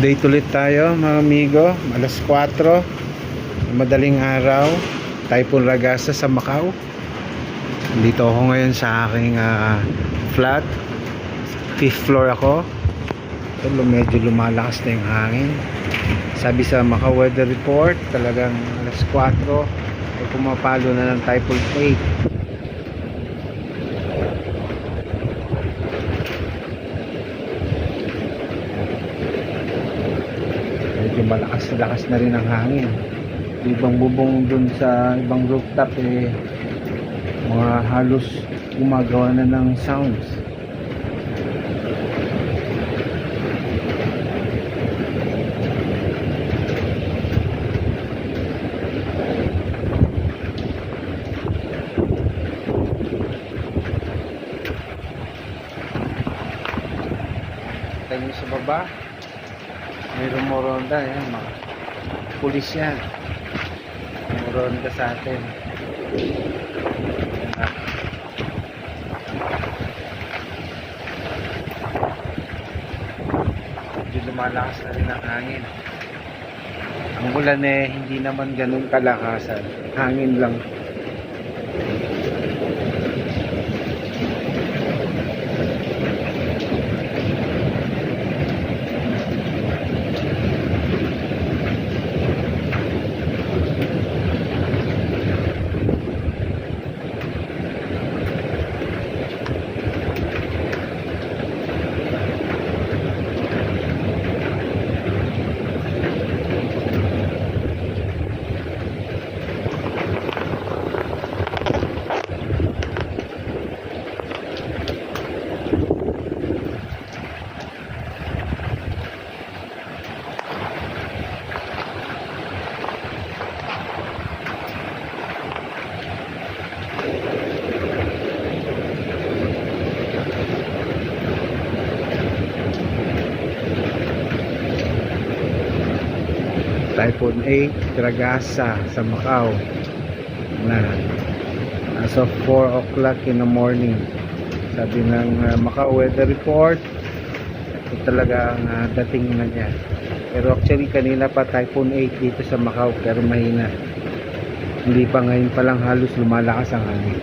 Update ulit tayo mga amigo. Alas 4, madaling araw, Typhoon Ragasa sa Macau. Dito ako ngayon sa aking flat. 5th floor ako. So, medyo lumalakas na yung hangin. Sabi sa Macau weather report, talagang alas 4 ay pumapalo na ng Typhoon 8. Medyo malakas na rin ang hangin. Ibang bubong dun sa ibang rooftop mga halos gumagawa na ng sounds. Tayo sa baba, may rumoronda yan, mga pulis yan, rumoronda sa atin. Medyo lumalakas na rin ang hangin. Ang ulan hindi naman ganun kalakasan, hangin lang. Typhoon 8 Ragasa sa Macau na as of 4 o'clock in the morning. Sabi ng Macau weather report, ito talaga ang dating na niya. Pero actually kanina pa Typhoon 8 dito sa Macau, pero mahina. Hindi pa, ngayon pa lang halos lumalakas ang hangin.